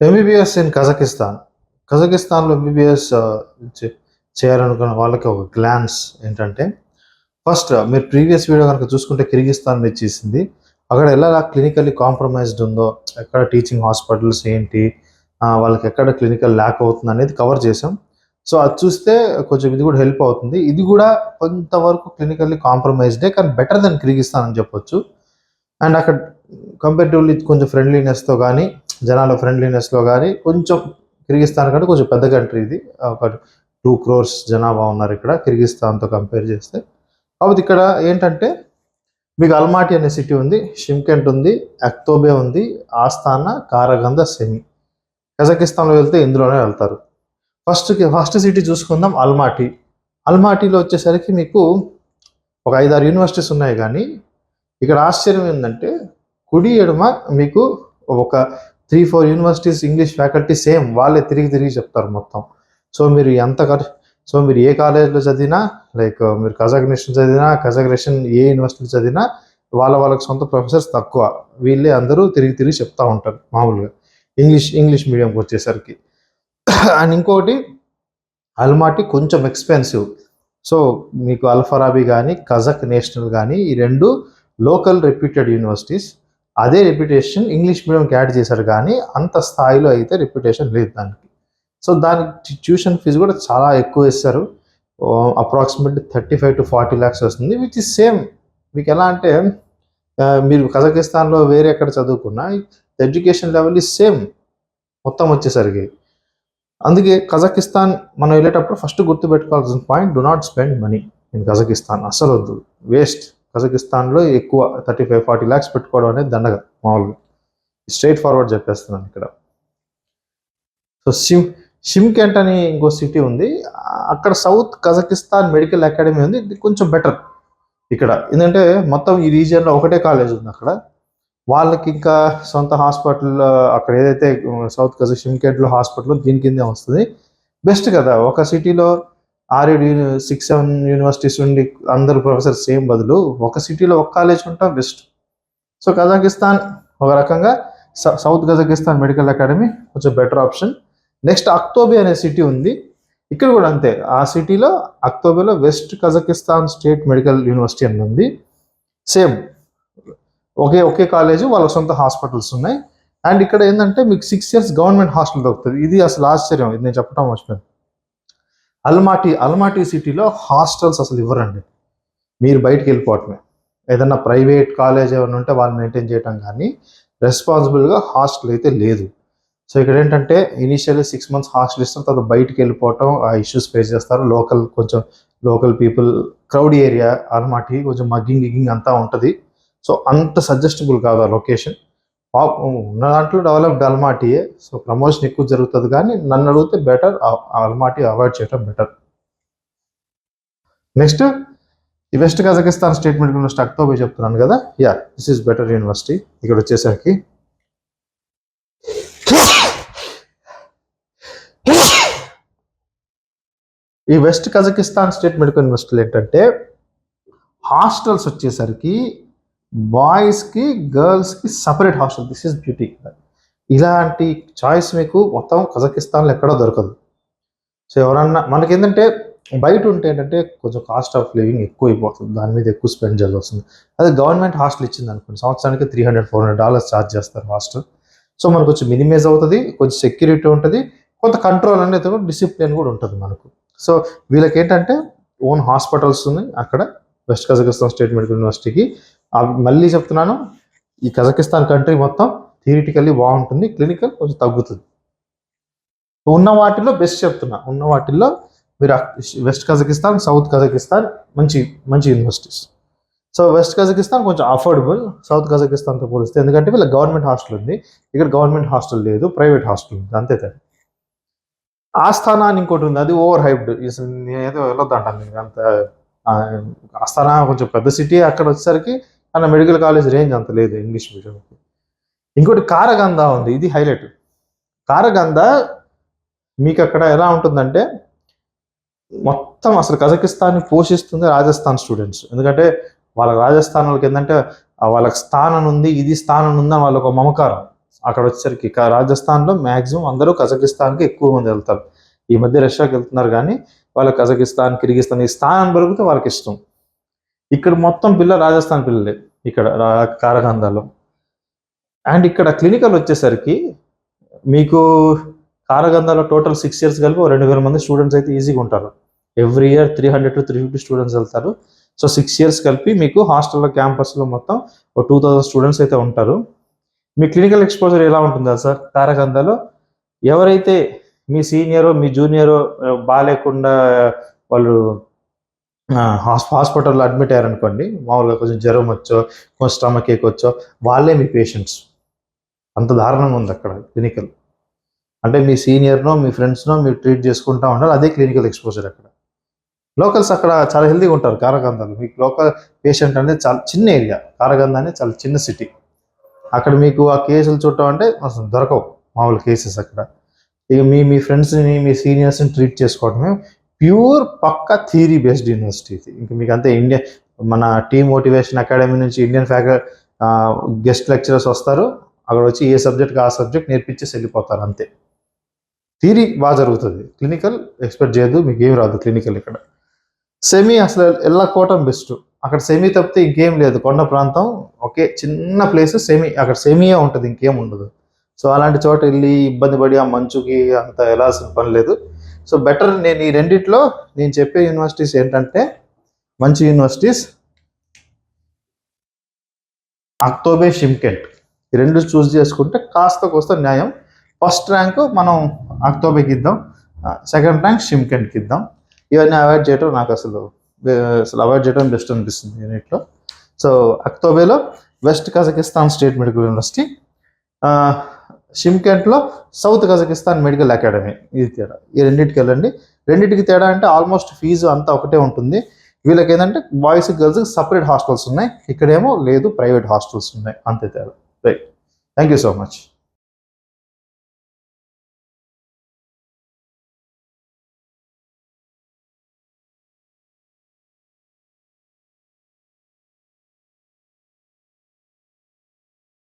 MBBS in Kazakhstan. కజకిస్తాన్‌లో MBBS చే చేయాలనుకున్న వాళ్ళకి ఒక గ్లాన్స్ ఏంటంటే, ఫస్ట్ మీరు ప్రీవియస్ వీడియో గనుక చూసుకుంటే కిర్గిస్థాన్ మీద చేసింది. అక్కడ ఎలా క్లినికల్లీ కాంప్రమైజ్డ్ ఉందో, ఎక్కడ టీచింగ్ హాస్పిటల్స్ ఏంటి, వాళ్ళకి ఎక్కడ క్లినికల్ ల్యాక్ అవుతుందనేది కవర్ చేసాం. సో, అది చూస్తే కొంచెం ఇది కూడా హెల్ప్ అవుతుంది. ఇది కూడా కొంతవరకు క్లినికల్లీ కాంప్రమైజ్డే, కానీ బెటర్ దెన్ కిర్గిస్థాన్ అని చెప్పొచ్చు. అండ్ అక్కడ కంపారిటివ్‌లీ కొంచెం ఫ్రెండ్లీనెస్‌తో గానీ, జనాల ఫ్రెండ్లీనెస్‌లో గానీ కొంచెం కిర్గిస్థాన్ కంటే కొంచెం పెద్ద కంట్రీ ఇది. ఒక 2 క్రోర్స్ జనాభా ఉన్నారిక్కడ కిర్గిస్థాన్‌తో కంపేర్ చేస్తే. కాకపోతే ఇక్కడ ఏంటంటే, మీకు అల్మాటీ అనే సిటీ ఉంది, షిమ్కెంట్ ఉంది, అక్తోబే ఉంది, ఆస్తానా, కారగంద, సెమి. కజకిస్తాన్‌లో వెళ్తే ఇందులోనే వెళ్తారు. ఫస్ట్ సిటీ చూసుకుందాం, అల్మాటీ. అల్మాటీలో వచ్చేసరికి మీకు ఒక 5, 6 యూనివర్సిటీస్ ఉన్నాయి గానీ, ఇక్కడ ఆశ్చర్యం ఏంటంటే, కుడి ఎడమ మీకు ఒక 3, 4 యూనివర్సిటీస్ ఇంగ్లీష్ ఫ్యాకల్టీ సేమ్ వాళ్ళే తిరిగి చెప్తారు మొత్తం. సో మీరు మీరు ఏ కాలేజ్లో చదివినా, లైక్ మీరు కజాఖ్స్టాన్ చదివినా, కజాఖ్స్టాన్ ఏ యూనివర్సిటీ చదివినా వాళ్ళకి సొంత ప్రొఫెసర్స్ తక్కువ. వీళ్ళే అందరూ తిరిగి చెప్తా ఉంటారు మామూలుగా ఇంగ్లీష్ మీడియంకి వచ్చేసరికి. అండ్ ఇంకోటి, అల్మాటీ కొంచెం ఎక్స్పెన్సివ్. సో మీకు అల్ఫరాబీ కానీ, కజక్ నేషనల్ కానీ, ఈ రెండు లోకల్ రెప్యూటెడ్ యూనివర్సిటీస్. అదే రెప్యుటేషన్ ఇంగ్లీష్ మీడియంకి యాడ్ చేశారు కానీ అంత స్థాయిలో అయితే రెప్యుటేషన్ లేదు దానికి. సో దానికి ట్యూషన్ ఫీజు కూడా చాలా ఎక్కువ ఇస్తారు. అప్రాక్సిమేట్లీ 35 to 40 lakhs వస్తుంది, విచ్ ఇస్ సేమ్. మీకు ఎలా అంటే, మీరు కజకిస్తాన్లో వేరే ఎక్కడ చదువుకున్నా ఎడ్యుకేషన్ లెవెల్ ఇస్ సేమ్ మొత్తం వచ్చేసరికి. అందుకే కజకిస్తాన్ మనం వెళ్ళేటప్పుడు ఫస్ట్ గుర్తుపెట్టుకోవాల్సిన point, do not spend money in Kazakhstan. అసలు వద్దు, వేస్ట్. కజకిస్తాన్లో ఎక్కువ 35-40 lakhs పెట్టుకోవడం అనేది దండగా మామూలుగా. స్ట్రైట్ ఫార్వర్డ్ చెప్పేస్తున్నాను ఇక్కడ. సో షిమ్కెంట్ అని ఇంకో సిటీ ఉంది, అక్కడ సౌత్ కజకిస్తాన్ మెడికల్ అకాడమీ ఉంది. ఇది కొంచెం బెటర్ ఇక్కడ. ఎందుకంటే మొత్తం ఈ రీజియన్లో ఒకటే కాలేజ్ ఉంది అక్కడ. వాళ్ళకి ఇంకా సొంత హాస్పిటల్ అక్కడ ఏదైతే సౌత్ షిమ్కెంట్లో హాస్పిటల్ దీని కిందే వస్తుంది. బెస్ట్ కదా, ఒక సిటీలో 6-7 యూనివర్సిటీస్ ఉండి అందరు ప్రొఫెసర్ సేమ్ బదులు ఒక సిటీలో ఒక కాలేజ్ ఉంటా బెస్ట్. సో కజకిస్తాన్ ఒక రకంగా సౌత్ కజకిస్తాన్ మెడికల్ అకాడమీ కొంచెం బెటర్ ఆప్షన్. నెక్స్ట్ అక్తోబే అనే సిటీ ఉంది, ఇక్కడ కూడా అంతే. ఆ సిటీలో అక్తోబేలో West Kazakhstan State Medical University అని ఉంది. సేమ్ ఒకే కాలేజ్, వాళ్ళ సొంత హాస్పిటల్స్ ఉన్నాయి. అండ్ ఇక్కడ ఏంటంటే మీకు 6 years గవర్నమెంట్ హాస్టల్ దొరుకుతుంది. ఇది అసలు ఆశ్చర్యం, ఇది నేను చెప్పడం మర్చిపోయాను. అల్మాటీ సిటీలో హాస్టల్స్ అసలు ఇవ్వరండి, మీరు బయటికి వెళ్ళిపోవటమే. ఏదన్నా ప్రైవేట్ కాలేజ్ ఏమైనా ఉంటే వాళ్ళు మెయింటైన్ చేయటం, కానీ రెస్పాన్సిబుల్గా హాస్టల్ అయితే లేదు. సో ఇక్కడ ఏంటంటే ఇనీషియల్లీ 6 months హాస్టల్ ఇస్తారు, తర్వాత బయటికి వెళ్ళిపోవటం, ఆ ఇష్యూస్ ఫేస్ చేస్తారు. లోకల్ పీపుల్, క్రౌడ్ ఏరియా అల్మాటీ, కొంచెం మగ్గింగ్ అంతా ఉంటుంది. సో అంత సజెస్టబుల్ కాదు ఆ లొకేషన్. ఉన్న దాంట్లో డెవలప్డ్ అల్మాటీయే. సో ప్రమోషన్ ఎక్కువ జరుగుతుంది, కానీ నన్ను అడిగితే బెటర్ అల్మాటీ అవాయిడ్ చేయడం బెటర్. నెక్స్ట్ ఈ West Kazakhstan State Medical University Aktobe చెప్తున్నాను కదా, దిస్ ఈస్ బెటర్ యూనివర్సిటీ. ఇక్కడ వచ్చేసరికి ఈ వెస్ట్ కజకిస్తాన్ స్టేట్ మెడికల్ యూనివర్సిటీలు ఏంటంటే, హాస్టల్స్ వచ్చేసరికి బాయ్స్కి గర్ల్స్కి separate hostel. This is beauty. ఇలాంటి చాయిస్ మీకు మొత్తం కజకిస్తాన్లో ఎక్కడో దొరకదు. సో ఎవరన్నా మనకి ఏంటంటే బయట ఉంటే ఏంటంటే కొంచెం కాస్ట్ ఆఫ్ లివింగ్ ఎక్కువ అయిపోతుంది, దాని మీద ఎక్కువ స్పెండ్ చేయాల్సి వస్తుంది. అదే గవర్నమెంట్ హాస్టల్ ఇచ్చింది అనుకోండి, సంవత్సరానికి $300-400 ఛార్జ్ చేస్తారు హాస్టల్. సో మనకు కొంచెం మినిమైజ్ అవుతుంది, కొంచెం సెక్యూరిటీ ఉంటుంది, కొంత కంట్రోల్ అనేది కూడా, డిసిప్లిన్ కూడా ఉంటుంది మనకు. సో వీళ్ళకి ఏంటంటే ఓన్ హాస్పిటల్స్ ఉన్నాయి అక్కడ వెస్ట్ కజకిస్తాన్ స్టేట్ మెడికల్ యూనివర్సిటీకి. మళ్ళీ చెప్తున్నాను, ఈ కజకిస్తాన్ కంట్రీ మొత్తం థియరిటికల్లీ బాగుంటుంది, క్లినికల్ కొంచెం తగ్గుతుంది. ఉన్న వాటిల్లో బెస్ట్ చెప్తున్నా, ఉన్న వాటిల్లో మీరు వెస్ట్ కజకిస్తాన్, సౌత్ కజకిస్తాన్ మంచి యూనివర్సిటీస్. సో వెస్ట్ కజకిస్తాన్ కొంచెం అఫోర్డబుల్ సౌత్ కజకిస్తాన్తో పోలిస్తే, ఎందుకంటే వీళ్ళ గవర్నమెంట్ హాస్టల్ ఉంది, ఇక్కడ గవర్నమెంట్ హాస్టల్ లేదు, ప్రైవేట్ హాస్టల్ ఉంది, అంతే తేడా. ఆస్థానా అని ఇంకోటి ఉంది, అది ఓవర్ హైప్డ్. నేనేదో వెళ్ళొద్దంటాను మీకు అంత. ఆస్థానా కొంచెం పెద్ద సిటీ, అక్కడ వచ్చేసరికి అన్న మెడికల్ కాలేజ్ రేంజ్ అంత లేదు ఇంగ్లీష్ మీడియంకి. ఇంకోటి కారగంద ఉంది, ఇది హైలైట్. కారగంద మీకు అక్కడ ఎలా ఉంటుందంటే, మొత్తం అసలు కజకిస్తాన్ని పోషిస్తుంది రాజస్థాన్ స్టూడెంట్స్. ఎందుకంటే రాజస్థాన్ వాళ్ళకి ఏంటంటే వాళ్ళకి స్థానం ఉంది, ఇది స్థానం ఉందని వాళ్ళకి ఒక మమకారం. అక్కడ వచ్చేసరికి రాజస్థాన్లో మ్యాక్సిమం అందరూ కజకిస్తాన్కి ఎక్కువ మంది వెళ్తారు. ఈ మధ్య రష్యాకి వెళ్తున్నారు కానీ వాళ్ళ కజకిస్తాన్, కిర్గిస్తాన్ ఈ స్థానం పెరిగితే వాళ్ళకి ఇష్టం. ఇక్కడ మొత్తం రాజస్థాన్ పిల్లలే ఇక్కడ కారకందాలో. అండ్ ఇక్కడ క్లినికల్ వచ్చేసరికి మీకు కారగంధాలో టోటల్ 6 years కలిపి 2000 మంది స్టూడెంట్స్ అయితే ఈజీగా ఉంటారు. ఎవ్రీ ఇయర్ 300 to 350 స్టూడెంట్స్ వెళ్తారు. సో 6 years కలిపి మీకు హాస్టల్లో క్యాంపస్లో మొత్తం 2000 స్టూడెంట్స్ అయితే ఉంటారు. మీ క్లినికల్ ఎక్స్పోజర్ ఎలా ఉంటుందా సార్? కారగంధాలో ఎవరైతే మీ సీనియరో మీ జూనియరో బాగాలేకుండా వాళ్ళు హాస్పిటల్లో అడ్మిట్ అయ్యారనుకోండి, మామూలుగా కొంచెం జ్వరం వచ్చో కొంచెం స్టమక్ ఏక్ వచ్చో వాళ్ళే మీ పేషెంట్స్. అంత దారుణంగా ఉంది అక్కడ క్లినికల్. అంటే మీ సీనియర్నో మీ ఫ్రెండ్స్నో మీరు ట్రీట్ చేసుకుంటూ ఉండాలి. అదే క్లినికల్ ఎక్స్పోజర్ అక్కడ. లోకల్స్ అక్కడ చాలా హెల్తీగా ఉంటారు కారగంధాలు. మీకు లోకల్ పేషెంట్ అనేది చాలా చిన్న ఏరియా. కారగంధ అనేది చాలా చిన్న సిటీ. అక్కడ మీకు ఆ కేసులు చూడటం అంటే అసలు దొరకవు మామూలు కేసెస్ అక్కడ. ఇక మీ ఫ్రెండ్స్ని మీ సీనియర్స్ని ట్రీట్ చేసుకోవడమే ప్యూర్ పక్కా థియరీ బేస్డ్ యూనివర్సిటీ ఇది. ఇంక మీకు అంతే మన టీమ్ మోటివేషన్ అకాడమీ నుంచి ఇండియన్ గెస్ట్ లెక్చరర్స్ వస్తారు. అక్కడ వచ్చి ఏ సబ్జెక్ట్కి ఆ సబ్జెక్ట్ నేర్పించేసి వెళ్ళిపోతారు అంతే. థియరీ బాగా జరుగుతుంది. క్లినికల్ ఎక్స్పెక్ట్ చేయదు, మీకు ఏం రాదు క్లినికల్ ఇక్కడ. సెమీ అసలు వెళ్ళకపోవటం బెస్ట్. అక్కడ సెమీ తప్పితే ఇంకేం లేదు. కొండ ప్రాంతం ఒకే చిన్న ప్లేస్ సెమీ, అక్కడ సెమీయే ఉంటుంది, ఇంకేం ఉండదు. సో అలాంటి చోట వెళ్ళి ఇబ్బంది పడి ఆ మంచుకి అంత వెళ్ళాల్సిన పని లేదు. సో బెటర్ నేను ఈ రెండిట్లో నేను చెప్పే యూనివర్సిటీస్ ఏంటంటే మంచి యూనివర్సిటీస్ అక్టోబే, షిమ్కెంట్ ఈ రెండు చూస్ చేసుకుంటే కాస్త కోస్త న్యాయం. ఫస్ట్ ర్యాంకు మనం అక్టోబేకి ఇద్దాం, సెకండ్ ర్యాంక్ షిమ్కెంట్కి ఇద్దాం. ఇవన్నీ అవాయిడ్ చేయడం నాకు అసలు అవాయిడ్ చేయడం బెస్ట్ అనిపిస్తుంది యూనిట్లో. సో అక్టోబేలో West Kazakhstan State Medical University, షిమ్కెంట్లో సౌత్ కజకిస్తాన్ మెడికల్ అకాడమీ. ఇది తేడా. ఈ రెండింటికి వెళ్ళండి. రెండింటికి తేడా అంటే ఆల్మోస్ట్ ఫీజు అంతా ఒకటే ఉంటుంది. వీళ్ళకి ఏంటంటే బాయ్స్ గర్ల్స్కి సపరేట్ హాస్టల్స్ ఉన్నాయి, ఇక్కడేమో లేదు ప్రైవేట్ హాస్టల్స్ ఉన్నాయి, అంతే తేడా. Right, thank you so much.